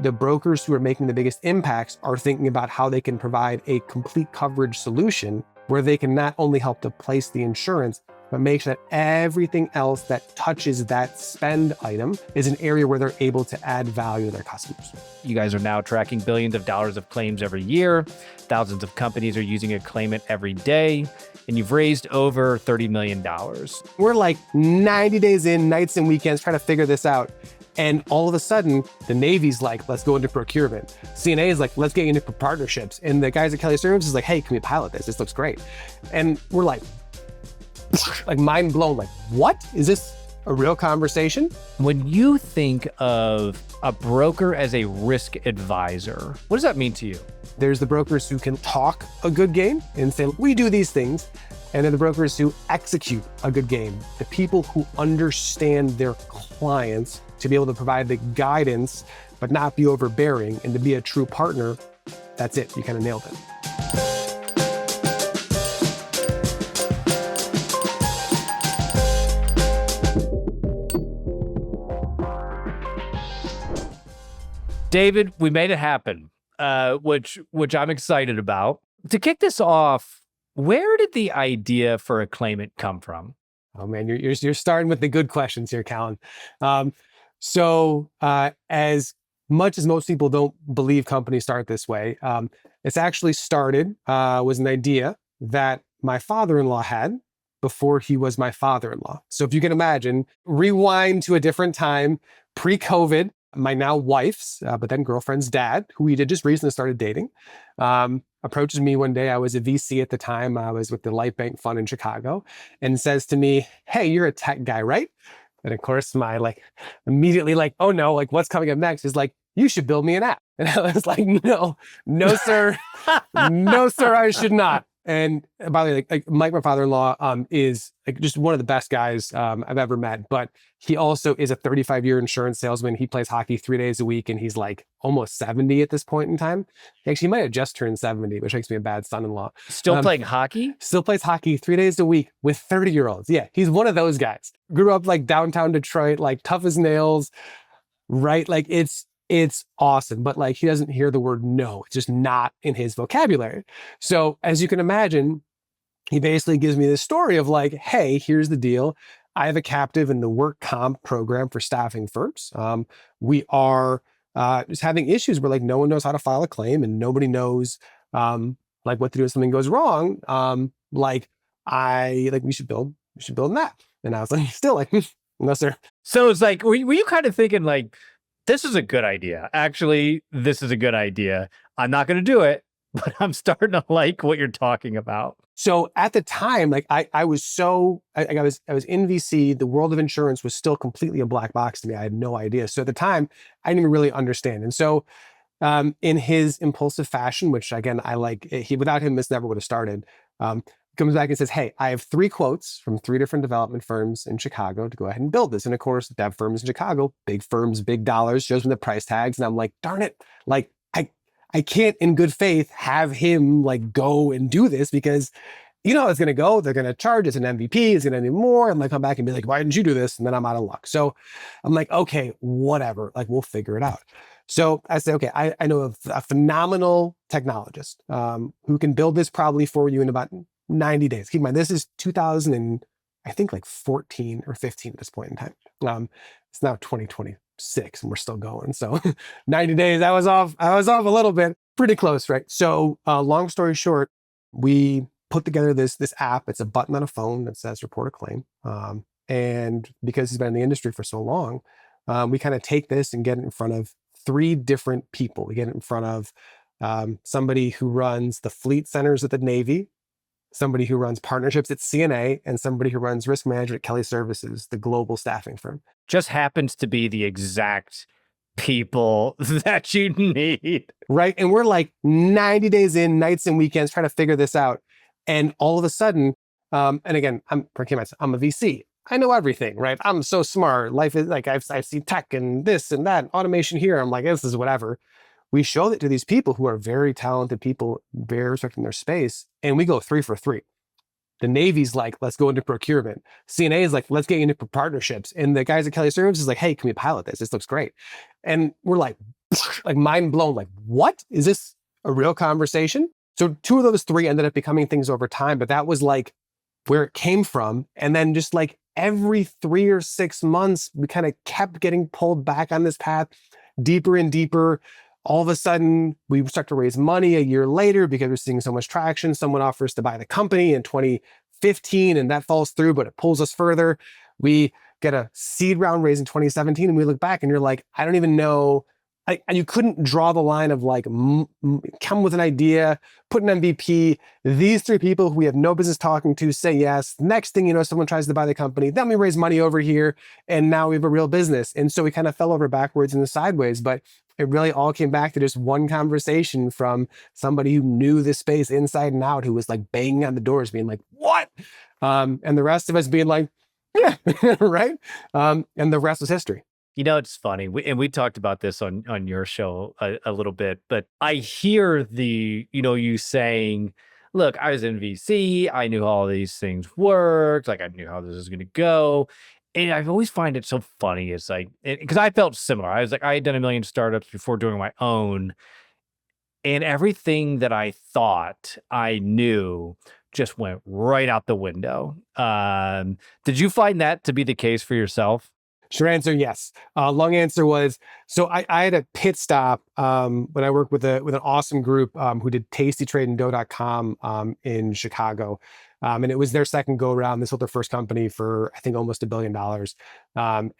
The brokers who are making the biggest impacts are thinking about how they can provide a complete coverage solution where they can not only help to place the insurance, but make sure that everything else that touches that spend item is an area where they're able to add value to their customers. You guys are now tracking billions of dollars of claims every year. Thousands of companies are using Aclaimant every day, and you've raised over $30 million. We're like 90 days in, nights and weekends, trying to figure this out. And all of a sudden, the Navy's like, let's go into procurement. CNA is like, let's get into partnerships. And the guys at Kelly Services is like, hey, can we pilot this? This looks great. And we're like mind blown, like, what? Is this a real conversation? When you think of a broker as a risk advisor, what does that mean to you? There's the brokers who can talk a good game and say, we do these things. And then the brokers who execute a good game, the people who understand their clients to be able to provide the guidance, but not be overbearing, and to be a true partner. That's it. You kind of nailed it. David, we made it happen, which I'm excited about. To kick this off, where did the idea for Aclaimant come from? Oh man, you're starting with the good questions here, Callan. As much as most people don't believe companies start this way, it's actually started was an idea that my father-in-law had before he was my father-in-law. So if you can imagine, rewind to a different time, pre-COVID. My now wife's, but then girlfriend's dad, who we did just recently started dating, approaches me one day. I was a VC at the time. I was with the Light Bank Fund in Chicago, and says to me, hey, you're a tech guy, right? And of course, my immediately oh no, what's coming up next is you should build me an app. And I was like, no, sir, no, sir, I should not. And by the way, Mike, my father-in-law, is just one of the best guys I've ever met. But he also is a 35-year insurance salesman. He plays hockey 3 days a week, and he's almost 70 at this point in time. Actually, he might have just turned 70, which makes me a bad son-in-law. Still playing hockey? Still plays hockey 3 days a week with 30-year-olds. Yeah, he's one of those guys. Grew up downtown Detroit, tough as nails, right? It's awesome, but he doesn't hear the word no. It's just not in his vocabulary. So as you can imagine, he basically gives me this story of hey, here's the deal. I have a captive in the work comp program for staffing firms. We are just having issues where no one knows how to file a claim, and nobody knows what to do if something goes wrong. We should build an app. And I was still no, sir. So it's were you kind of thinking this is a good idea. Actually, this is a good idea. I'm not going to do it, but I'm starting to like what you're talking about. So at the time, I was in VC. The world of insurance was still completely a black box to me. I had no idea. So at the time, I didn't even really understand. And so in his impulsive fashion, which again, without him, this never would have started. Comes back and says, hey, I have 3 quotes from 3 different development firms in Chicago to go ahead and build this. And of course, dev firms in Chicago, big firms, big dollars, shows me the price tags. And I'm like, darn it. I can't in good faith have him go and do this, because you know how it's going to go. They're going to charge us an MVP. It's going to need more. And come back and be why didn't you do this? And then I'm out of luck. So I'm okay, whatever, we'll figure it out. So I say, okay, I know a phenomenal technologist who can build this probably for you in about 90 days. Keep in mind, this is 14 or 15 at this point in time. It's now 2026 and we're still going. So 90 days, I was off a little bit, pretty close, right? So long story short, we put together this app. It's a button on a phone that says report a claim. And because he's been in the industry for so long, we kind of take this and get it in front of 3 different people. We get it in front of somebody who runs the fleet centers at the Navy, somebody who runs partnerships at CNA, and somebody who runs risk management at Kelly Services, the global staffing firm. Just happens to be the exact people that you need. Right. And we're 90 days in, nights and weekends, trying to figure this out. And all of a sudden, and again, I'm a VC. I know everything, right? I'm so smart. Life is I see tech and this and that, automation here. I'm this is whatever. We show that to these people who are very talented people, very respected in their space, and we go 3 for 3. The Navy's let's go into procurement. CNA is let's get into partnerships. And the guys at Kelly Services is hey, can we pilot this? This looks great. And we're like mind blown, like, what? Is this a real conversation? So two of those three ended up becoming things over time, but that was like where it came from. And then just like every 3 or 6 months, we kind of kept getting pulled back on this path deeper and deeper. All of a sudden, we start to raise money a year later because we're seeing so much traction. Someone offers to buy the company in 2015, and that falls through, but it pulls us further. We get a seed round raised in 2017, and we look back and you're like, I don't even know. And you couldn't draw the line of like, come with an idea, put an MVP. These three people who we have no business talking to say yes. Next thing you know, someone tries to buy the company. Then we raise money over here, and now we have a real business. And so we kind of fell over backwards and sideways, but it really all came back to just one conversation from somebody who knew the space inside and out, who was like banging on the doors, being like, what? And the rest of us being like, yeah, right? And the rest was history. You know, it's funny. We talked about this on your show a little bit, but I hear you saying, look, I was in VC. I knew how all these things worked. Like I knew how this was going to go. And I always find it so funny. It's like, because I felt similar. I was like, I had done a million startups before doing my own. And everything that I thought I knew just went right out the window. Did you find that to be the case for yourself? Short answer, yes. Long answer was, so I had a pit stop when I worked with an awesome group who did tastytradeanddough.com in Chicago. And it was their second go around. They sold their first company for, I think, almost $1 billion.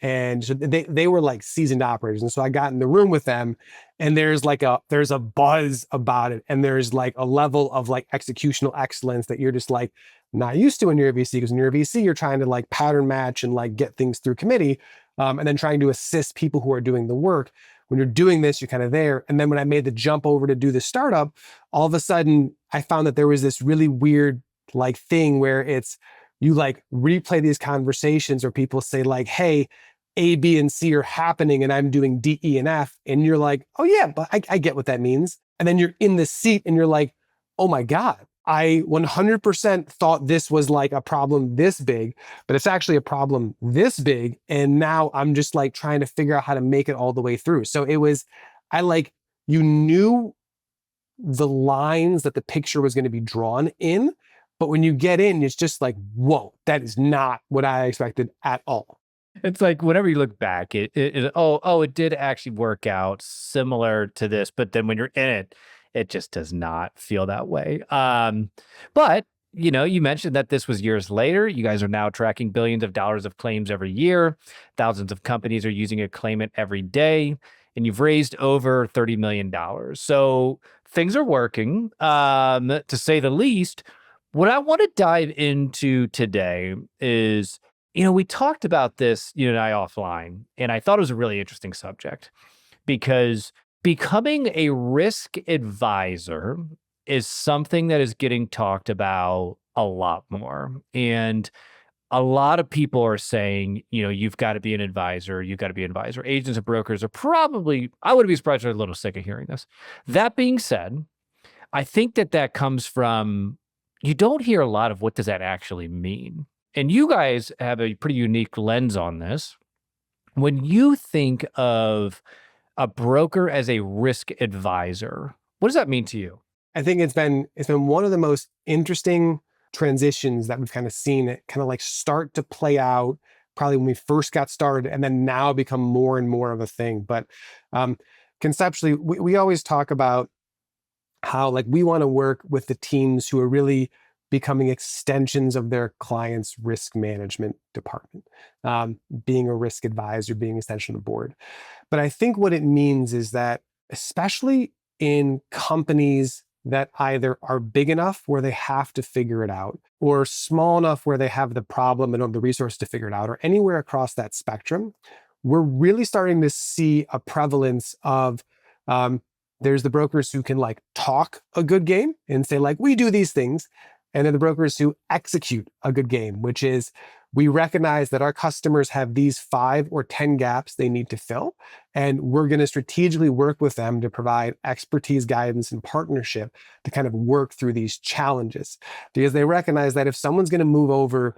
And so they were like seasoned operators. And so I got in the room with them, and there's a buzz about it. And there's like a level of like executional excellence that you're just like not used to when you're a VC, because when you're a VC, you're trying to like pattern match and like get things through committee, and then trying to assist people who are doing the work. When you're doing this, you're kind of there. And then when I made the jump over to do the startup, all of a sudden I found that there was this really weird like thing where it's, you like replay these conversations where people say like, hey, A, B, and C are happening and I'm doing D, E, and F. And you're like, oh yeah, but I get what that means. And then you're in the seat and you're like, oh my God, I 100% thought this was like a problem this big, but it's actually a problem this big. And now I'm just like trying to figure out how to make it all the way through. So it was, you knew the lines that the picture was going to be drawn in, but when you get in, it's just like, whoa, that is not what I expected at all. It's like whenever you look back, it did actually work out similar to this, but then when you're in it, it just does not feel that way. But you mentioned that this was years later. You guys are now tracking billions of dollars of claims every year. Thousands of companies are using Aclaimant every day, and you've raised over $30 million. So things are working, to say the least. What I want to dive into today is, we talked about this, you and I offline, and I thought it was a really interesting subject because becoming a risk advisor is something that is getting talked about a lot more. And a lot of people are saying, you've got to be an advisor. You've got to be an advisor. Agents and brokers are probably, I wouldn't be surprised, they're a little sick of hearing this. That being said, I think that comes from, you don't hear a lot of what does that actually mean. And you guys have a pretty unique lens on this. When you think of a broker as a risk advisor, what does that mean to you? I think it's been one of the most interesting transitions that we've kind of seen it kind of like start to play out probably when we first got started, and then now become more and more of a thing. But conceptually, we always talk about how like we want to work with the teams who are really becoming extensions of their client's risk management department, being a risk advisor, being an extension of the board. But I think what it means is that, especially in companies that either are big enough where they have to figure it out, or small enough where they have the problem and don't have the resource to figure it out, or anywhere across that spectrum, we're really starting to see a prevalence of, there's the brokers who can like talk a good game and say like, we do these things. And then the brokers who execute a good game, which is, we recognize that our customers have these 5 or 10 gaps they need to fill, and we're going to strategically work with them to provide expertise, guidance, and partnership to kind of work through these challenges. Because they recognize that if someone's going to move over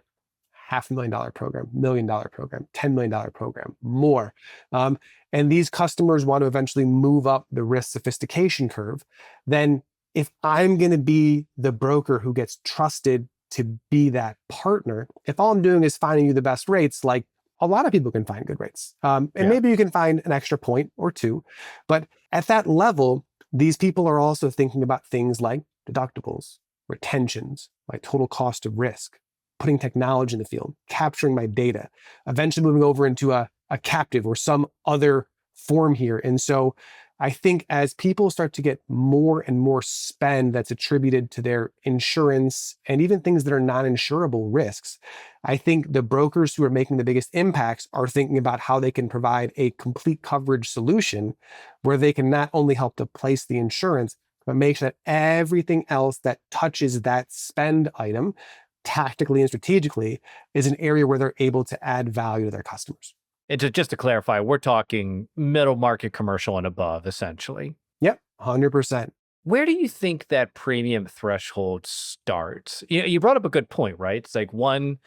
$500,000 program, $1 million program, $10 million program, more. And these customers want to eventually move up the risk sophistication curve. Then if I'm going to be the broker who gets trusted to be that partner, if all I'm doing is finding you the best rates, like a lot of people can find good rates. And maybe you can find an extra point or two. But at that level, these people are also thinking about things like deductibles, retentions, my total cost of risk, putting technology in the field, capturing my data, eventually moving over into a captive or some other form here. And so I think as people start to get more and more spend that's attributed to their insurance and even things that are non-insurable risks, I think the brokers who are making the biggest impacts are thinking about how they can provide a complete coverage solution where they can not only help to place the insurance, but make sure that everything else that touches that spend item tactically and strategically is an area where they're able to add value to their customers. And just to clarify, we're talking middle market commercial and above, essentially. Yep, 100%. Where do you think that premium threshold starts? You brought up a good point, right? It's like when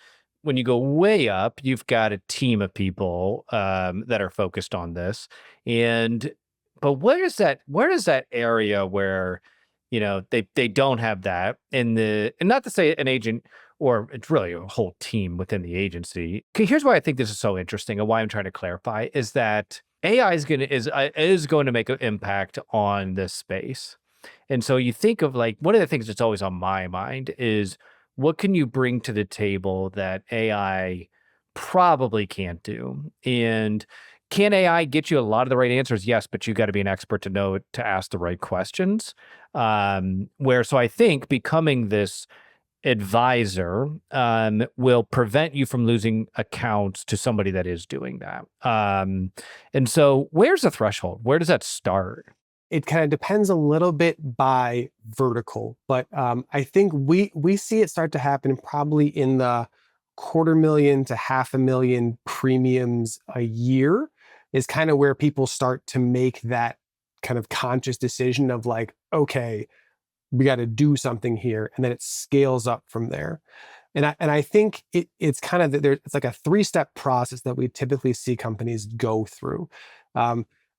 you go way up, you've got a team of people that are focused on this. But where is that area where, they don't have that and not to say an agent or it's really a whole team within the agency. Okay, here's why I think this is so interesting and why I'm trying to clarify is that AI is going to make an impact on this space. And so you think of like, one of the things that's always on my mind is what can you bring to the table that AI probably can't do? And can AI get you a lot of the right answers? Yes, but you got to be an expert to know to ask the right questions. So I think becoming this advisor will prevent you from losing accounts to somebody that is doing that. And so where's the threshold? Where does that start? It kind of depends a little bit by vertical, but I think we see it start to happen probably in the $250,000 to $500,000 premiums a year is kind of where people start to make that kind of conscious decision of like, okay, we got to do something here, and then it scales up from there. And I think it's kind of it's like a 3-step process that we typically see companies go through.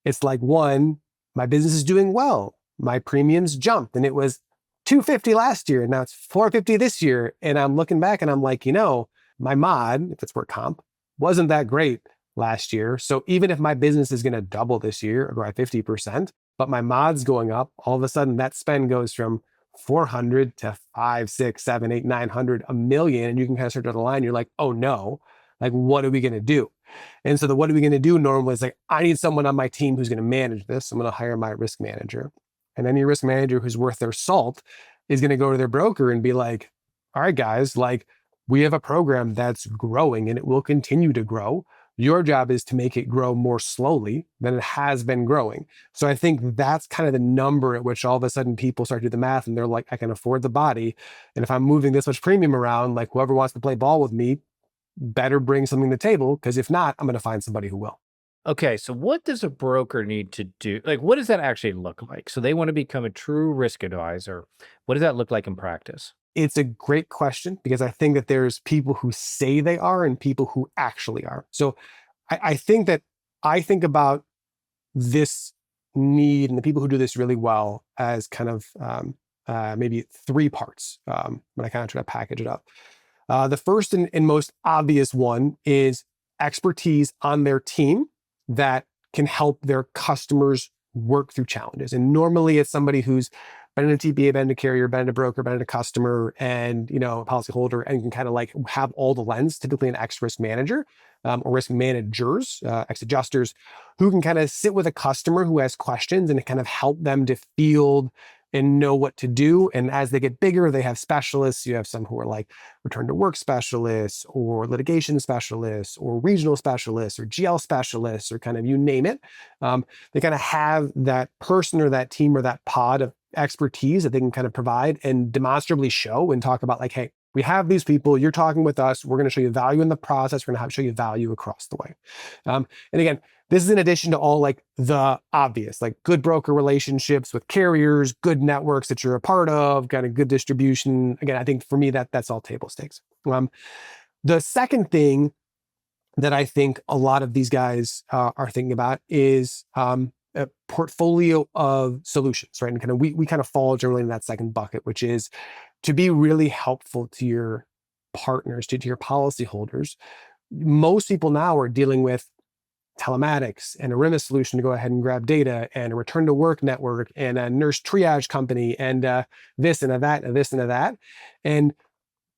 It's like, one, my business is doing well. My premiums jumped, and it was $250 last year, and now it's $450 this year. And I'm looking back, and I'm like, my mod, if it's work comp, wasn't that great last year. So even if my business is going to double this year or grow by 50%, but my mod's going up, all of a sudden that spend goes from 400 to 5, 6, 7, 8, 900, $1 million. And you can kind of start to the line. You're like, oh no, like, what are we going to do? And so what are we going to do normally is like, I need someone on my team who's going to manage this. I'm going to hire my risk manager. And any risk manager who's worth their salt is going to go to their broker and be like, all right, guys, like, we have a program that's growing and it will continue to grow. Your job is to make it grow more slowly than it has been growing. So I think that's kind of the number at which all of a sudden people start to do the math and they're like, I can afford the body. And if I'm moving this much premium around, like whoever wants to play ball with me better bring something to the table, because if not, I'm going to find somebody who will. Okay, so what does a broker need to do? Like, what does that actually look like? So they want to become a true risk advisor. What does that look like in practice? It's a great question because I think that there's people who say they are and people who actually are. So I think that I think about this need and the people who do this really well as kind of maybe 3 parts when I kind of try to package it up. The first and most obvious one is expertise on their team that can help their customers work through challenges. And normally it's somebody who's been in a TPA, been in a carrier, been in a broker, been in a customer, and a policyholder, and can kind of like have all the lens, typically an ex-risk manager or risk managers, ex-adjusters, who can kind of sit with a customer who has questions and kind of help them to field and know what to do. And as they get bigger, they have specialists. You have some who are like return to work specialists or litigation specialists or regional specialists or GL specialists or kind of you name it. They kind of have that person or that team or that pod of expertise that they can kind of provide and demonstrably show and talk about like, hey, we have these people, you're talking with us, we're going to show you value in the process, we're going to show you value across the way. And again, this is in addition to all like the obvious, like good broker relationships with carriers, good networks that you're a part of, kind of good distribution. Again, I think for me, that's all table stakes. The second thing that I think a lot of these guys are thinking about is a portfolio of solutions, right? And kind of we kind of fall generally in that second bucket, which is to be really helpful to your partners, to your policyholders. Most people now are dealing with telematics and a RIMA solution to go ahead and grab data, and a return to work network, and a nurse triage company, and this and a that and this and a that. And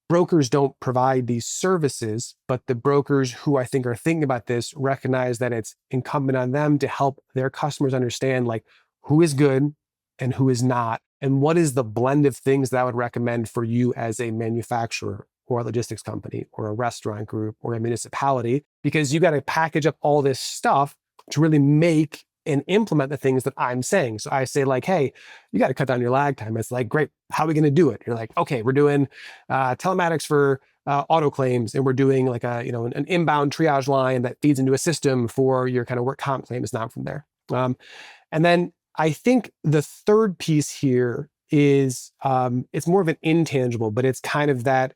brokers don't provide these services, but the brokers who I think are thinking about this recognize that it's incumbent on them to help their customers understand like who is good and who is not, and what is the blend of things that I would recommend for you as a manufacturer or a logistics company or a restaurant group or a municipality, because you got to package up all this stuff to really make and implement the things that I'm saying. So I say like, hey, you got to cut down your lag time. It's like, great, how are we going to do it? You're like, okay, we're doing telematics for auto claims, and we're doing like an inbound triage line that feeds into a system for your kind of work comp claims now from there. And then I think the third piece here is it's more of an intangible, but it's kind of that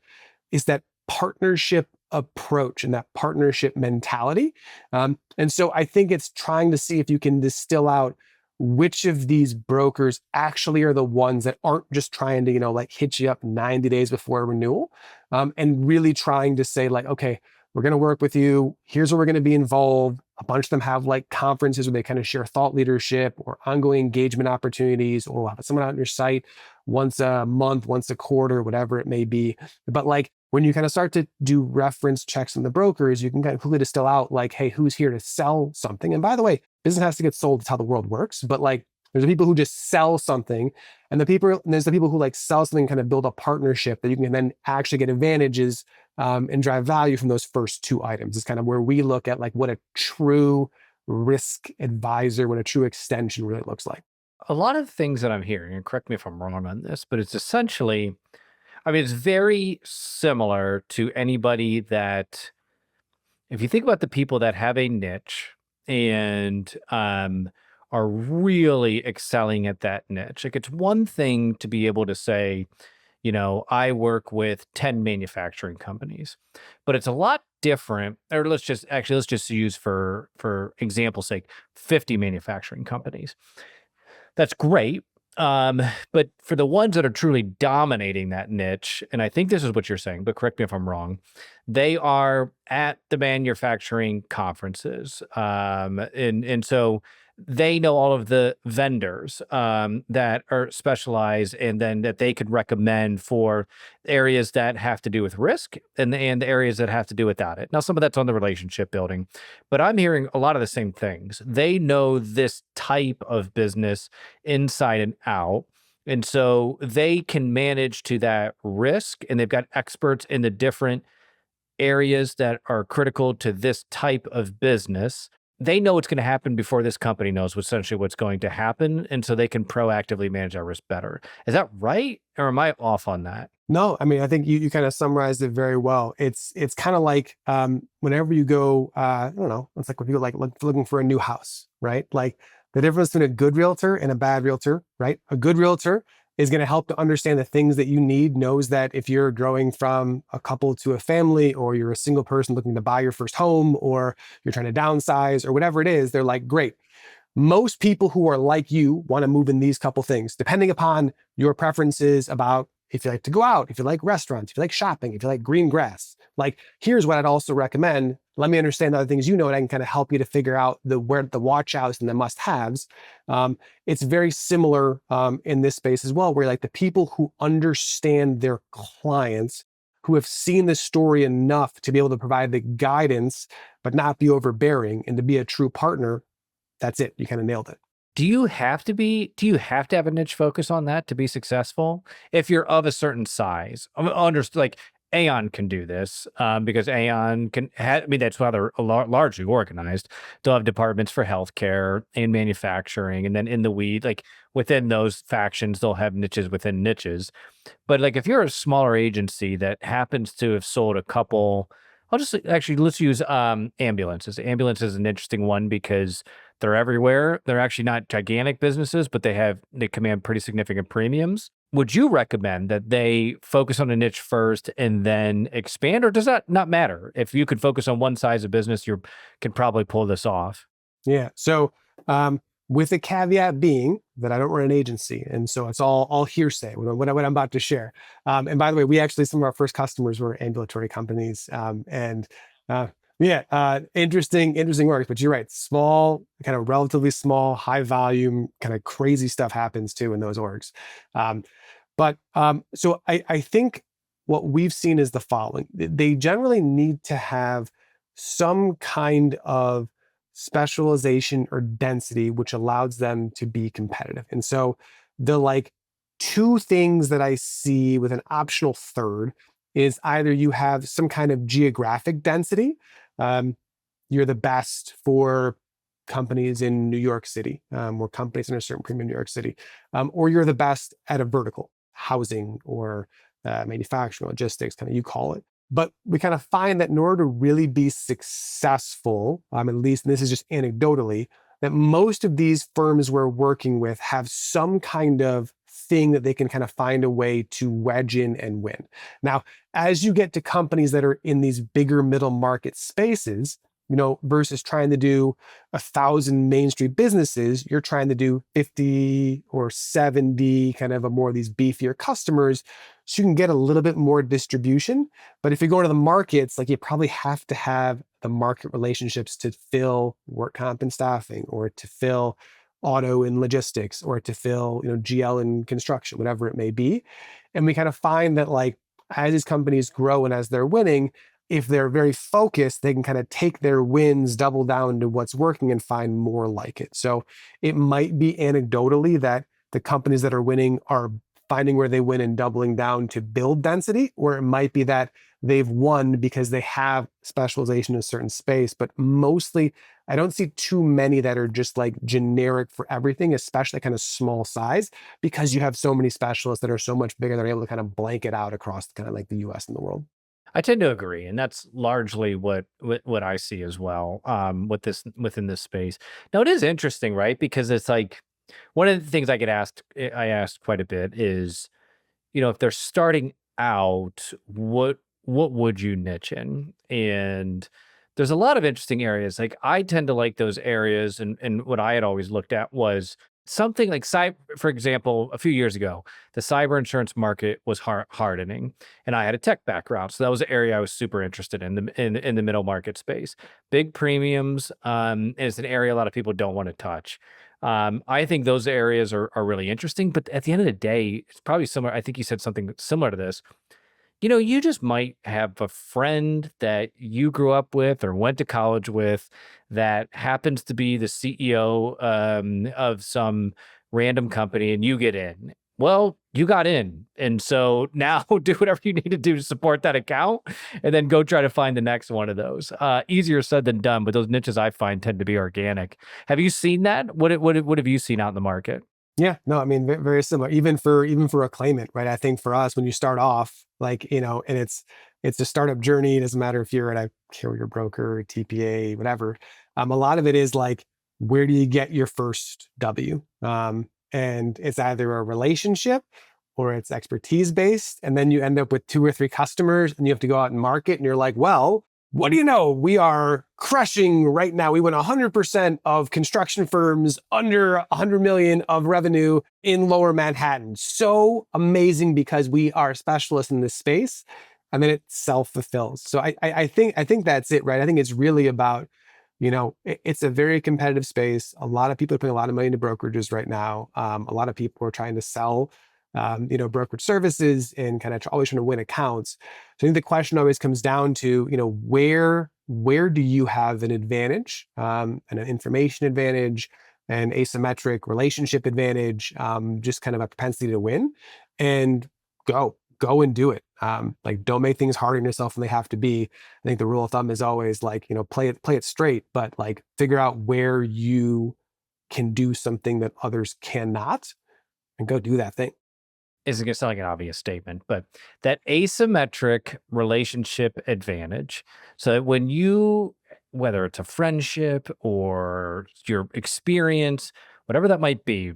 partnership approach and that partnership mentality. And so I think it's trying to see if you can distill out which of these brokers actually are the ones that aren't just trying to, like hit you up 90 days before renewal, and really trying to say like, okay, we're going to work with you. Here's where we're going to be involved. A bunch of them have like conferences where they kind of share thought leadership or ongoing engagement opportunities, or we'll have someone out on your site once a month, once a quarter, whatever it may be. But like when you kind of start to do reference checks in the brokers, you can kind of quickly distill out like, hey, who's here to sell something? And by the way, business has to get sold. It's how the world works. But like, there's the people who just sell something, and there's the people who like sell something and kind of build a partnership that you can then actually get advantages and drive value from those first two items. It's kind of where we look at like what a true risk advisor, what a true extension really looks like. A lot of things that I'm hearing, and correct me if I'm wrong on this, but it's essentially, I mean, it's very similar to anybody that, if you think about the people that have a niche and are really excelling at that niche, like it's one thing to be able to say, I work with 10 manufacturing companies, but it's a lot different. Or let's just use for example's sake, 50 manufacturing companies. That's great. But for the ones that are truly dominating that niche, and I think this is what you're saying, but correct me if I'm wrong, they are at the manufacturing conferences. And so they know all of the vendors that are specialized, and then that they could recommend for areas that have to do with risk, and the areas that have to do without it. Now, some of that's on the relationship building, but I'm hearing a lot of the same things. They know this type of business inside and out. And so they can manage to that risk, and they've got experts in the different areas that are critical to this type of business. They know what's going to happen before this company knows essentially what's going to happen. And so they can proactively manage our risk better. Is that right? Or am I off on that? No, I mean, I think you kind of summarized it very well. It's kind of like whenever you go, I don't know, it's like when people like looking for a new house, right? Like the difference between a good realtor and a bad realtor, right? A good realtor is going to help to understand the things that you need, knows that if you're growing from a couple to a family, or you're a single person looking to buy your first home, or you're trying to downsize, or whatever it is, they're like, great. Most people who are like you want to move in these couple things, depending upon your preferences about if you like to go out, if you like restaurants, if you like shopping, if you like green grass. Like, here's what I'd also recommend. Let me understand the other things and I can kind of help you to figure out where the watch outs and the must-haves. It's very similar in this space as well, where like the people who understand their clients, who have seen the story enough to be able to provide the guidance, but not be overbearing, and to be a true partner, that's it. You kind of nailed it. Do you have to have a niche focus on that to be successful? If you're of a certain size, like Aon can do this because Aon that's why they're largely organized. They'll have departments for healthcare and manufacturing, and then in the weed, like within those factions, they'll have niches within niches. But like if you're a smaller agency that happens to have sold a couple, let's use ambulances. Ambulance is an interesting one because they're everywhere. They're actually not gigantic businesses, but they command pretty significant premiums. would you recommend that they focus on a niche first and then expand, or does that not matter? If you could focus on one size of business, you can probably pull this off. Yeah. So, with the caveat being that I don't run an agency, and so it's all hearsay what I'm about to share. And by the way, we actually some of our first customers were ambulatory companies, and yeah, interesting works. But you're right, small, kind of relatively small, high volume, kind of crazy stuff happens too in those orgs. Um, so I think what we've seen is the following: they generally need to have some kind of specialization or density, which allows them to be competitive. And so the like two things that I see with an optional third is either you have some kind of geographic density. Um, you're the best for companies in New York City, or companies in a certain premium in New York City, or you're the best at a vertical, housing or manufacturing, logistics, kind of you call it. But we kind of find that in order to really be successful, at least, and this is just anecdotally, that most of these firms we're working with have some kind of thing that they can kind of find a way to wedge in and win. Now, as you get to companies that are in these bigger middle market spaces, versus trying to do 1,000 Main Street businesses, you're trying to do 50 or 70 kind of a more of these beefier customers. So you can get a little bit more distribution. But if you go to the markets, like you probably have to have the market relationships to fill work comp and staffing, or to fill auto and logistics, or to fill, GL and construction, whatever it may be. And we kind of find that like as these companies grow and as they're winning, if they're very focused, they can kind of take their wins, double down to what's working and find more like it. So it might be anecdotally that the companies that are winning are finding where they win and doubling down to build density, or it might be that they've won because they have specialization in a certain space. But mostly, I don't see too many that are just like generic for everything, especially kind of small size, because you have so many specialists that are so much bigger, they're able to kind of blanket out across kind of like the US and the world. I tend to agree, and that's largely what I see as well, with this within this space. Now, it is interesting, right? Because it's like one of the things I asked quite a bit is, if they're starting out, what would you niche in? And there's a lot of interesting areas. Like I tend to like those areas, and what I had always looked at was something like cyber. For example, a few years ago, the cyber insurance market was hardening, and I had a tech background, so that was an area I was super interested in in the middle market space. Big premiums, and it's an area a lot of people don't want to touch. I think those areas are really interesting, but at the end of the day, it's probably similar. I think you said something similar to this. You just might have a friend that you grew up with or went to college with that happens to be the CEO, of some random company, and you get in. Well, you got in. And so now do whatever you need to do to support that account and then go try to find the next one of those. Easier said than done, but those niches I find tend to be organic. Have you seen that? What have you seen out in the market? Yeah, no, very similar. Even for a claimant, right? I think for us, when you start off, like and it's a startup journey. It doesn't matter if you're at a carrier broker, TPA, whatever. A lot of it is like, where do you get your first W? And it's either a relationship or it's expertise based, and then you end up with 2 or 3 customers, and you have to go out and market, and you're like, well, what do you know? We are crushing right now. We win 100% of construction firms under 100 million of revenue in Lower Manhattan. So amazing because we are specialists in this space, and then it self fulfills. So I think that's it, right? I think it's really about, it's a very competitive space. A lot of people are putting a lot of money into brokerages right now. A lot of people are trying to sell, brokerage services and kind of always trying to win accounts. So I think the question always comes down to, where do you have an advantage, and an information advantage, an asymmetric relationship advantage, just kind of a propensity to win, and go and do it. Like don't make things harder on yourself than they have to be. I think the rule of thumb is always like, play it straight, but like figure out where you can do something that others cannot and go do that thing. Is going to sound like an obvious statement, but that asymmetric relationship advantage. So that when whether it's a friendship or your experience, whatever that might be,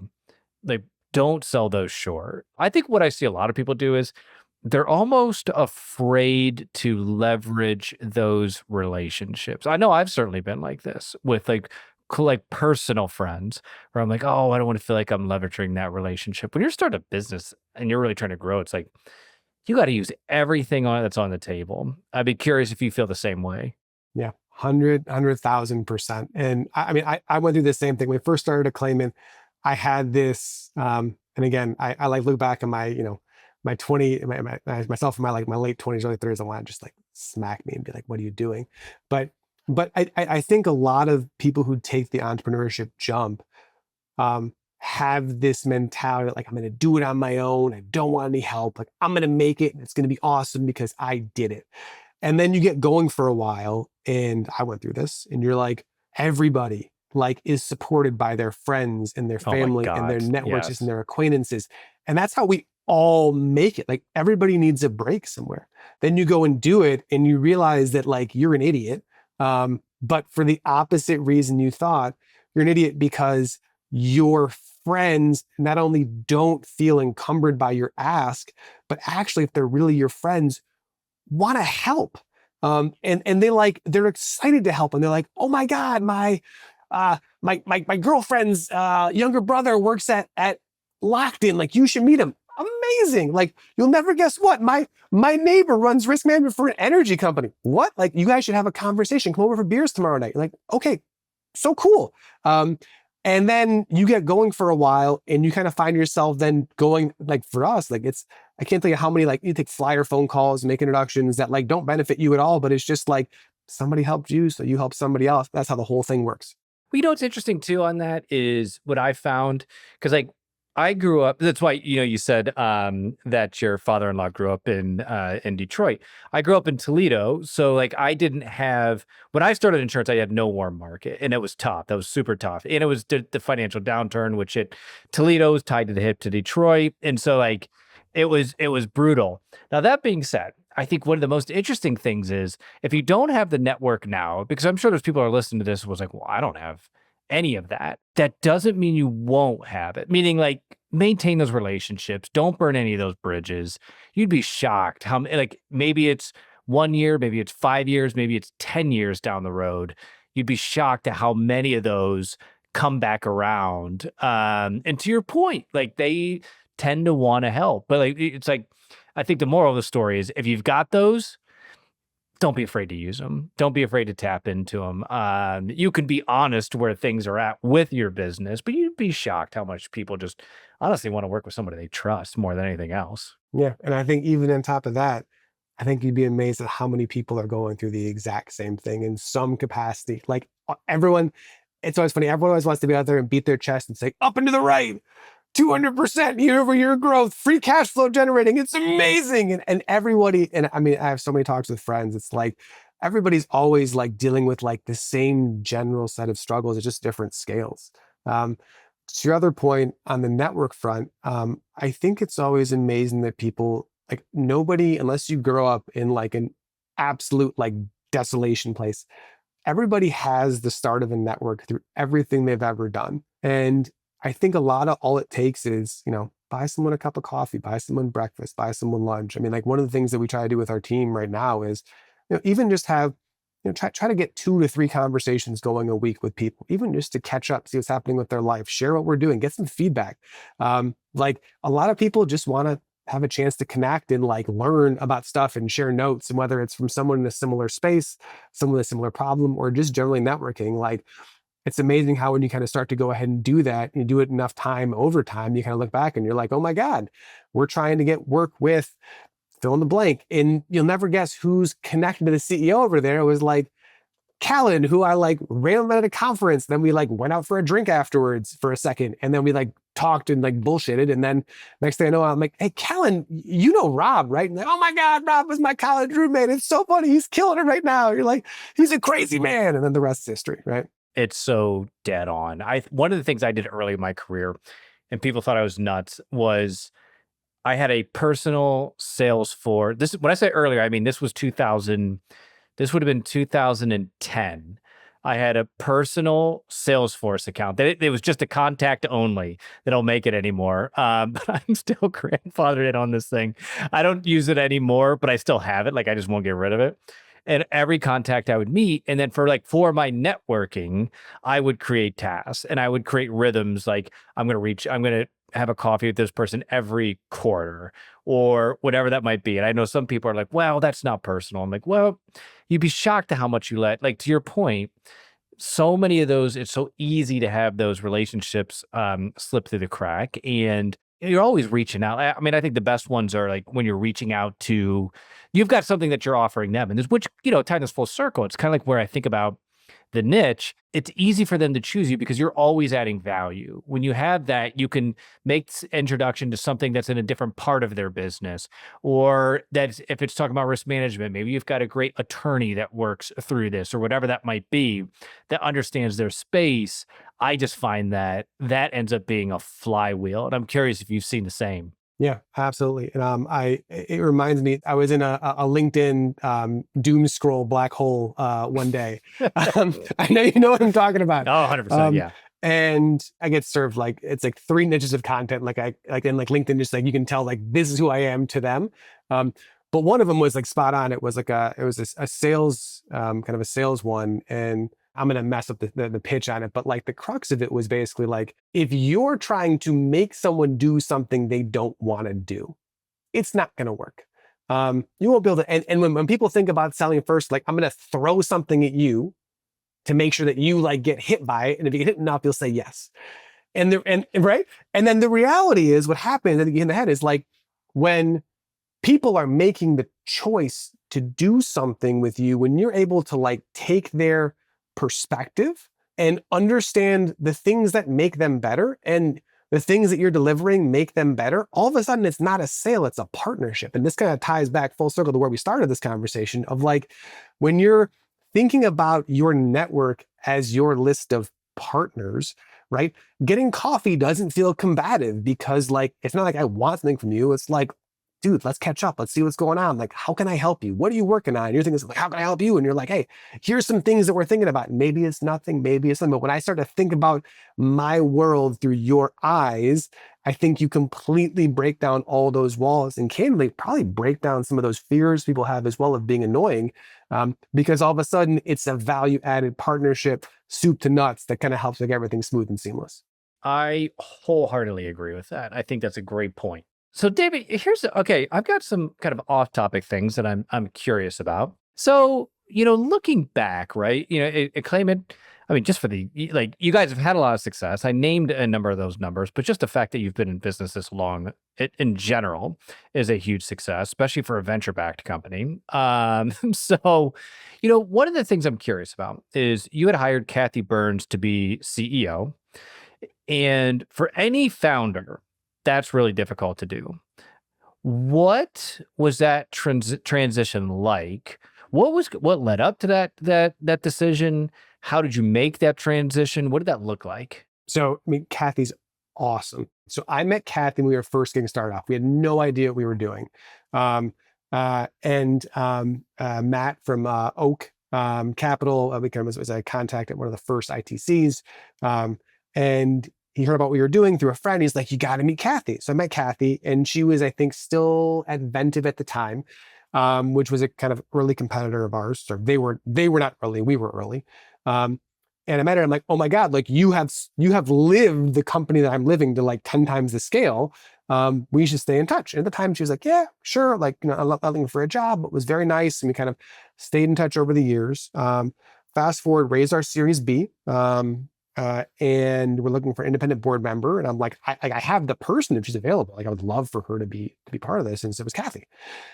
like don't sell those short. I think what I see a lot of people do is they're almost afraid to leverage those relationships. I know I've certainly been like this with like personal friends where I'm like, oh, I don't want to feel like I'm leveraging that relationship. When you're starting a business and you're really trying to grow, it's like you got to use everything that's on the table. I'd be curious if you feel the same way. Yeah, 100,000%. And I mean, I went through the same thing. When we first started Aclaimant, I had this, and again, I like look back at my, my 20, myself in my late 20s, early 30s, I want to just like smack me and be like, what are you doing? But, I think a lot of people who take the entrepreneurship jump, have this mentality that like, I'm going to do it on my own. I don't want any help. Like I'm going to make it and it's going to be awesome because I did it. And then you get going for a while, and I went through this, and you're like, everybody like is supported by their friends and their Oh my family and their God. networks and Yes. their acquaintances. And that's how we all make it. Like everybody needs a break somewhere. Then you go and do it and you realize that like you're an idiot. But for the opposite reason you thought, you're an idiot because your friends not only don't feel encumbered by your ask, but actually, if they're really your friends, want to help. And they're excited to help. And they're like, oh my God, my girlfriend's younger brother works at Lockton. Like you should meet him. Amazing. Like you'll never guess what. My neighbor runs risk management for an energy company. What? Like you guys should have a conversation. Come over for beers tomorrow night. You're like, okay, so cool. And then you get going for a while and you kind of find yourself then going like for us, like I can't think of how many, like you take flyer phone calls, make introductions that like don't benefit you at all, but it's just like somebody helped you. So you help somebody else. That's how the whole thing works. Well, what's interesting too on that is what I found, because like I grew up. That's why you said that your father-in-law grew up in Detroit. I grew up in Toledo, so like I didn't have when I started insurance, I had no warm market, and it was tough. That was super tough, and it was the financial downturn, which Toledo was tied to the hip to Detroit, and so like it was brutal. Now that being said, I think one of the most interesting things is if you don't have the network now, because I'm sure there's people who are listening to this who was like, well, I don't have any of that. That doesn't mean you won't have it. Meaning like maintain those relationships. Don't burn any of those bridges. You'd be shocked how like maybe it's 1 year, maybe it's 5 years, maybe it's 10 years down the road. You'd be shocked at how many of those come back around. And to your point, like they tend to want to help. But like it's like I think the moral of the story is if you've got those, don't be afraid to use them. Don't be afraid to tap into them. You can be honest where things are at with your business, but you'd be shocked how much people just honestly want to work with somebody they trust more than anything else. Yeah. And I think even on top of that, I think you'd be amazed at how many people are going through the exact same thing in some capacity. Like everyone, it's always funny. Everyone always wants to be out there and beat their chest and say, up and to the right. 200% year-over-year growth, free cash flow generating. It's amazing. And everybody, and I mean, I have so many talks with friends. It's like everybody's always like dealing with like the same general set of struggles. It's just different scales. To your other point on the network front, I think it's always amazing that people like nobody, unless you grow up in like an absolute like desolation place, everybody has the start of a network through everything they've ever done. And I think a lot of all it takes is, buy someone a cup of coffee, buy someone breakfast, buy someone lunch. I mean, like one of the things that we try to do with our team right now is, even just have, try to get 2 to 3 conversations going a week with people, even just to catch up, see what's happening with their life, share what we're doing, get some feedback. Like a lot of people just want to have a chance to connect and like learn about stuff and share notes. And whether it's from someone in a similar space, someone with a similar problem, or just generally networking, like it's amazing how when you kind of start to go ahead and do that, you do it enough time over time, you kind of look back and you're like, oh my God, we're trying to get work with fill in the blank. And you'll never guess who's connected to the CEO over there. It was like Callan, who I like ran at a conference. Then we like went out for a drink afterwards for a second. And then we like talked and like bullshitted. And then next thing I know, I'm like, hey, Callan, you know Rob, right? And like, oh my God, Rob was my college roommate. It's so funny. He's killing it right now. You're like, he's a crazy man. And then the rest is history, right? It's so dead on. One of the things I did early in my career, and people thought I was nuts, was I had a personal sales for this. When I say earlier, I mean this was 2000. This would have been 2010. I had a personal Salesforce account. It was just a contact only. They don't make it anymore. But I'm still grandfathered in on this thing. I don't use it anymore, but I still have it. Like I just won't get rid of it. And every contact I would meet, and then for my networking, I would create tasks and I would create rhythms. Like I'm going to have a coffee with this person every quarter or whatever that might be. And I know some people are like, well, that's not personal. I'm like, well, you'd be shocked at how much you let, like to your point, so many of those, it's so easy to have those relationships slip through the crack. And you're always reaching out. I mean, I think the best ones are like when you're reaching out to, you've got something that you're offering them. And there's, which, tying this full circle, it's kind of like where I think about the niche, it's easy for them to choose you because you're always adding value. When you have that, you can make introduction to something that's in a different part of their business, or that if it's talking about risk management, maybe you've got a great attorney that works through this or whatever that might be that understands their space. I just find that ends up being a flywheel. And I'm curious if you've seen the same. Yeah, absolutely. And it reminds me, I was in a LinkedIn doom scroll black hole one day. I know you know what I'm talking about. Oh, 100%. Yeah. And I get served it's like 3 niches of content. Like LinkedIn, just like you can tell like this is who I am to them. But one of them was like spot on. It was like a sales kind of a sales one, and I'm going to mess up the pitch on it, but like the crux of it was basically like, if you're trying to make someone do something they don't want to do, it's not going to work. You won't be able to, and when people think about selling first, like I'm going to throw something at you to make sure that you like get hit by it. And if you get hit enough, you'll say yes. Right. And then the reality is what happens in the head is like when people are making the choice to do something with you, when you're able to like take their perspective and understand the things that make them better and the things that you're delivering make them better, all of a sudden it's not a sale, it's a partnership. And this kind of ties back full circle to where we started this conversation of like, when you're thinking about your network as your list of partners, right? Getting coffee doesn't feel combative because like, it's not like I want something from you. It's like, dude, let's catch up. Let's see what's going on. Like, how can I help you? What are you working on? And you're thinking, like, how can I help you? And you're like, hey, here's some things that we're thinking about. Maybe it's nothing, maybe it's something. But when I start to think about my world through your eyes, I think you completely break down all those walls and candidly probably break down some of those fears people have as well of being annoying, because all of a sudden it's a value-added partnership, soup to nuts, that kind of helps make everything smooth and seamless. I wholeheartedly agree with that. I think that's a great point. So David, okay, I've got some kind of off-topic things that I'm curious about. So, looking back, right, Aclaimant, I mean, just for like, you guys have had a lot of success. I named a number of those numbers, but just the fact that you've been in business this long, in general, is a huge success, especially for a venture-backed company. So, one of the things I'm curious about is you had hired Kathy Burns to be CEO, and for any founder, that's really difficult to do. What was that transition like? What led up to that decision? How did you make that transition? What did that look like? So, I mean, Kathy's awesome. So I met Kathy when we were first getting started off. We had no idea what we were doing. Matt from Oak Capital was a contact at one of the first ITCs. And he heard about what we were doing through a friend. He's like, you got to meet Kathy. So I met Kathy, and she was, I think, still at Ventive at the time, which was a kind of early competitor of ours. So they were not early, we were early. And I met her. I'm like, oh my God, like you have lived the company that I'm living to like 10 times the scale. We should stay in touch. And at the time, she was like, yeah, sure. Like, I'm looking for a job, but it was very nice. And we kind of stayed in touch over the years. Fast forward, raised our Series B. And we're looking for an independent board member. And I'm like, I have the person if she's available. Like I would love for her to be part of this. And so it was Kathy.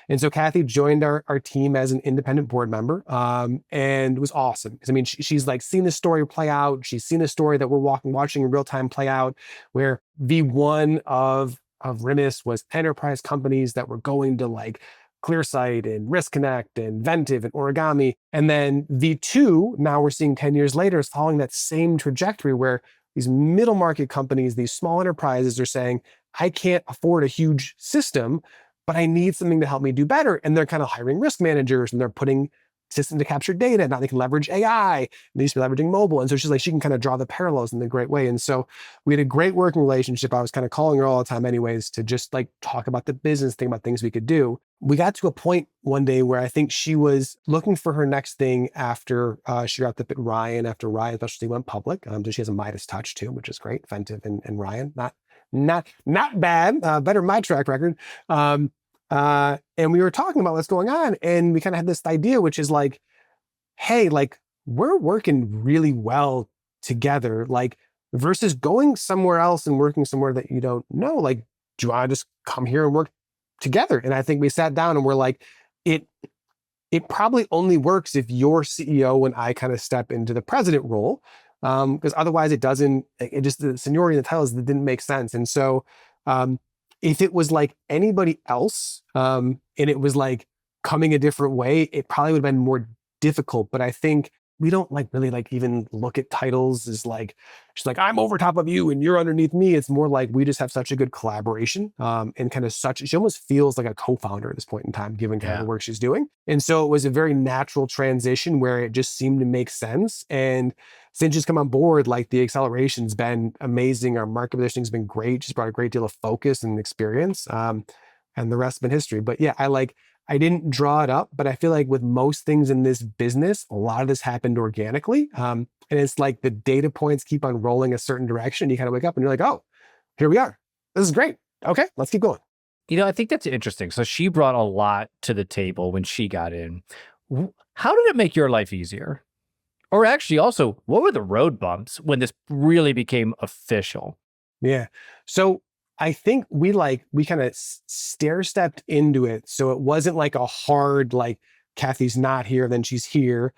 And so Kathy joined our team as an independent board member. And it was awesome. Because I mean, she's like seen the story play out. She's seen the story that we're watching in real time play out, where V1 of Rimis was enterprise companies that were going to like Clearsight and Risk Connect and Ventive and Origami. And then V2, now we're seeing 10 years later, is following that same trajectory where these middle market companies, these small enterprises are saying, I can't afford a huge system, but I need something to help me do better. And they're kind of hiring risk managers, and they're putting system to capture data. Now they can leverage AI. And they used to be leveraging mobile. And so she's like, she can kind of draw the parallels in a great way. And so we had a great working relationship. I was kind of calling her all the time anyways to just like talk about the business, think about things we could do. We got to a point one day where I think she was looking for her next thing after she wrapped up at Ryan, after Ryan Specialty went public. So she has a Midas touch too, which is great. Fentiv and Ryan, not bad. Better my track record. And we were talking about what's going on, and we kind of had this idea, which is like, hey, like we're working really well together, like versus going somewhere else and working somewhere that you don't know. Like, do you want to just come here and work together? And I think we sat down and we're like, it probably only works if you're CEO and I kind of step into the president role. Because otherwise it just the seniority and the titles that didn't make sense. And so if it was like anybody else, and it was like coming a different way, it probably would have been more difficult. But I think we don't like really like even look at titles as like, she's like, I'm over top of you and you're underneath me. It's more like we just have such a good collaboration, and kind of she almost feels like a co-founder at this point in time, given kind of the work she's doing. And so it was a very natural transition where it just seemed to make sense. And since she's come on board, like the acceleration's been amazing. Our market positioning's been great. She's brought a great deal of focus and experience, and the rest has been history. But yeah, I didn't draw it up, but I feel like with most things in this business, a lot of this happened organically. And it's like the data points keep on rolling a certain direction. You kind of wake up and you're like, oh, here we are. This is great. Okay, let's keep going. I think that's interesting. So she brought a lot to the table when she got in. How did it make your life easier? Or actually also, what were the road bumps when this really became official? Yeah. So I think we kind of stair stepped into it. So it wasn't like a hard, like Kathy's not here, then she's here.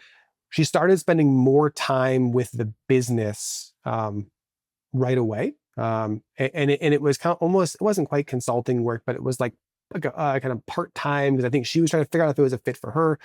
She started spending more time with the business right away. And it was kind of almost, it wasn't quite consulting work, but it was like a kind of part-time, because I think she was trying to figure out if it was a fit for her.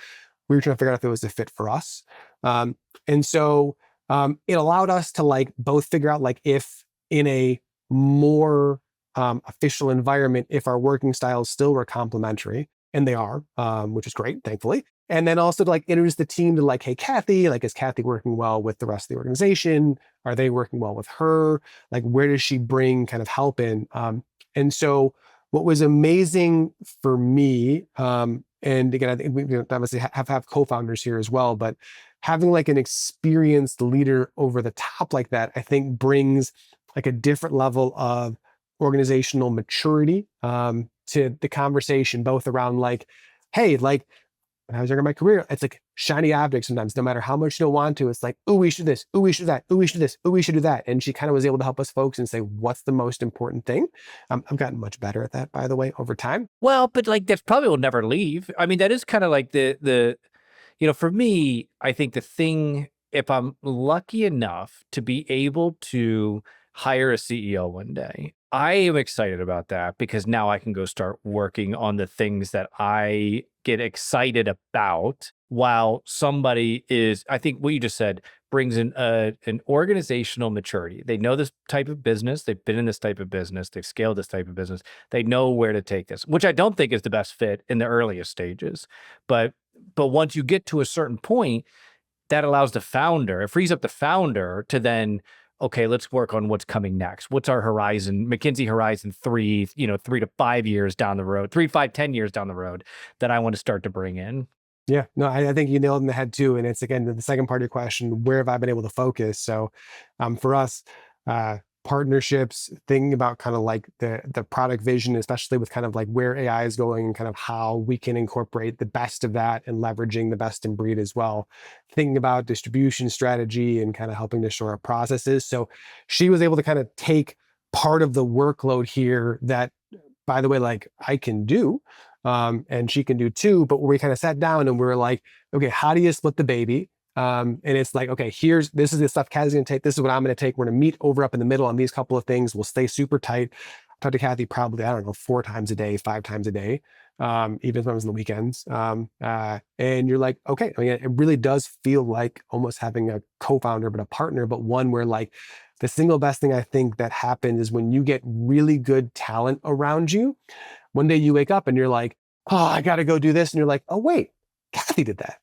We were trying to figure out if it was a fit for us. And so it allowed us to like both figure out like if in a more official environment, if our working styles still were complementary, and they are, which is great, thankfully. And then also to like introduce the team to like, hey, Kathy, like, is Kathy working well with the rest of the organization? Are they working well with her? Like, where does she bring kind of help in? And so what was amazing for me, and again, I think we obviously have co-founders here as well, but having like an experienced leader over the top like that, I think brings like a different level of organizational maturity to the conversation, both around like, hey, like when I was younger in my career, it's like shiny objects sometimes, no matter how much you don't want to, it's like, oh, we should do this, oh, we should do that, oh, we should do this, oh, we should do that. And she kind of was able to help us folks and say, what's the most important thing? I've gotten much better at that, by the way, over time. Well, but like that probably will never leave. I mean, that is kind of like the for me, I think the thing, if I'm lucky enough to be able to hire a CEO one day, I am excited about that because now I can go start working on the things that I get excited about while somebody is, I think what you just said, brings in an organizational maturity. They know this type of business. They've been in this type of business. They've scaled this type of business. They know where to take this, which I don't think is the best fit in the earliest stages. But once you get to a certain point, that allows the founder, it frees up the founder to then, okay, let's work on what's coming next. What's our horizon, McKinsey horizon 3 to 5 years down the road, 3, 5, 10 years down the road that I want to start to bring in. Yeah, no, I think you nailed it in the head too. And it's again, the second part of your question, where have I been able to focus? So for us, partnerships, thinking about kind of like the product vision, especially with kind of like where AI is going and kind of how we can incorporate the best of that and leveraging the best in breed as well. Thinking about distribution strategy and kind of helping to shore up processes. So she was able to kind of take part of the workload here that, by the way, like I can do, and she can do too, but we kind of sat down and we were like, okay, how do you split the baby? And it's like, okay, this is the stuff Kathy's going to take. This is what I'm going to take. We're going to meet over up in the middle on these couple of things. We'll stay super tight. I talk to Kathy probably, I don't know, 4 times a day, 5 times a day, even if I was on the weekends. And you're like, okay, I mean, it really does feel like almost having a co-founder, but a partner, but one where like the single best thing I think that happens is when you get really good talent around you. One day you wake up and you're like, oh, I got to go do this. And you're like, oh, wait, Kathy did that.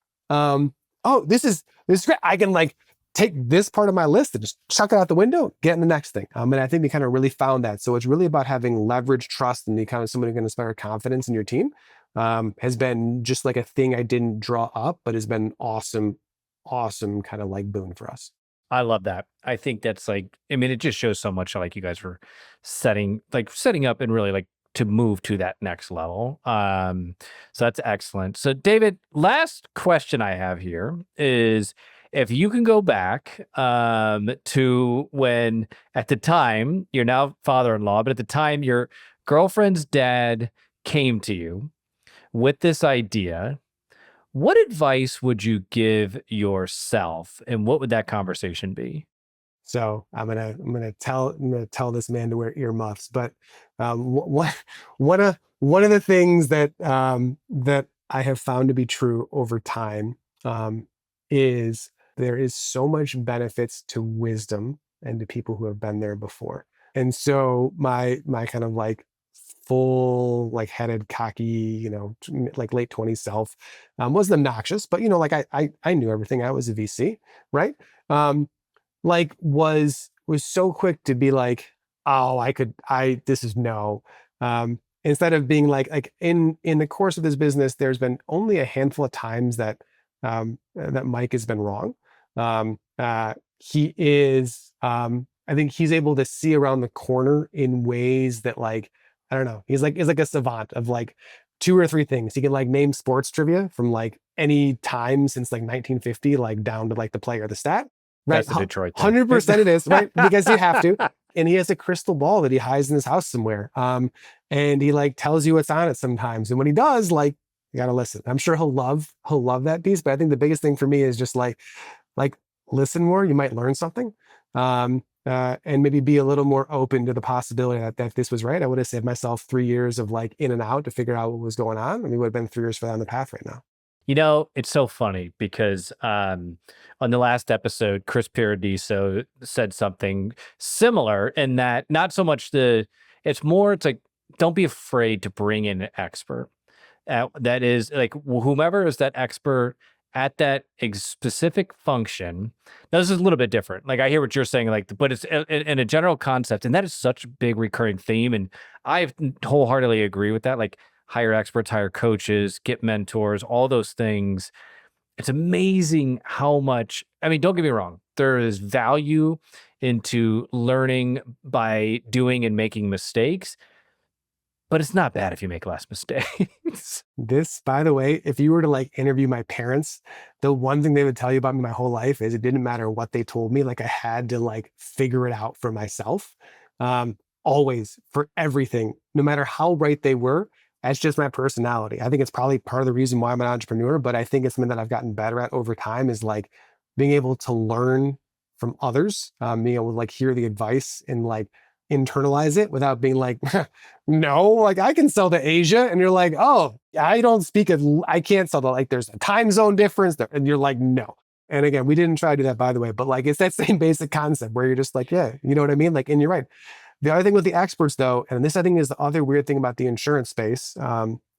Oh, this is great. I can like take this part of my list and just chuck it out the window, get in the next thing. And I think we kind of really found that. So it's really about having leverage, trust, and the kind of someone who can inspire confidence in your team. Has been just like a thing I didn't draw up, but has been awesome kind of like boon for us. I love that. I think that's like, I mean, it just shows so much like you guys were setting up and really like to move to that next level. So that's excellent. So David, last question I have here is if you can go back to when at the time you're now father-in-law, but at the time your girlfriend's dad came to you with this idea, what advice would you give yourself, and what would that conversation be? So I'm gonna tell this man to wear earmuffs. But one of the things that that I have found to be true over time is there is so much benefits to wisdom and to people who have been there before. And so my kind of like full like headed cocky like late 20s self wasn't obnoxious, but like I knew everything. I was a VC, right? Like was so quick to be like, oh, this is no. Instead of being like in the course of this business, there's been only a handful of times that that Mike has been wrong. He is I think he's able to see around the corner in ways that like, I don't know, he's like a savant of like two or three things. He can like name sports trivia from like any time since like 1950, like down to like the player, the stat. Right. That's the Detroit thing. 100% it is, right? Because you have to. And he has a crystal ball that he hides in his house somewhere. And he like tells you what's on it sometimes. And when he does, like, you gotta listen. I'm sure he'll love that piece. But I think the biggest thing for me is just like listen more. You might learn something. And maybe be a little more open to the possibility that this was right. I would have saved myself 3 years of like in and out to figure out what was going on. I mean, it would have been 3 years further on the path right now. You know, it's so funny because on the last episode, Chris Paradiso said something similar in that not so much it's like, don't be afraid to bring in an expert. That is like whomever is that expert at that specific function. Now, this is a little bit different. Like I hear what you're saying, like, but it's in a general concept, and that is such a big recurring theme. And I wholeheartedly agree with that. Like, hire experts, hire coaches, get mentors, all those things. It's amazing how much, I mean, don't get me wrong. There is value into learning by doing and making mistakes, but it's not bad if you make less mistakes. This, by the way, if you were to like interview my parents, the one thing they would tell you about me my whole life is it didn't matter what they told me. Like I had to like figure it out for myself. Always, for everything, no matter how right they were. That's just my personality. I think it's probably part of the reason why I'm an entrepreneur, but I think it's something that I've gotten better at over time is like being able to learn from others, being able to like hear the advice and like internalize it without being like, no, like I can sell to Asia. And you're like, oh, I can't sell to, like, there's a time zone difference there. And you're like, no. And again, we didn't try to do that, by the way, but like, it's that same basic concept where you're just like, yeah, you know what I mean? Like, and you're right. The other thing with the experts, though, and this I think is the other weird thing about the insurance space,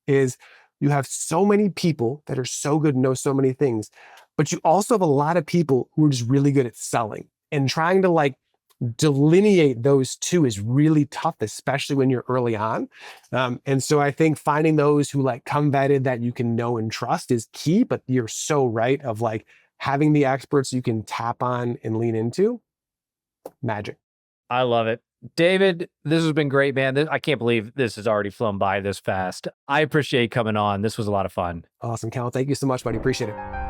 is you have so many people that are so good and know so many things, but you also have a lot of people who are just really good at selling, and trying to like delineate those two is really tough, especially when you're early on. And so I think finding those who like come vetted that you can know and trust is key, but you're so right of like having the experts you can tap on and lean into, magic. I love it. David, this has been great, man. I can't believe this has already flown by this fast. I appreciate coming on. This was a lot of fun. Awesome, Cal. Thank you so much, buddy. Appreciate it.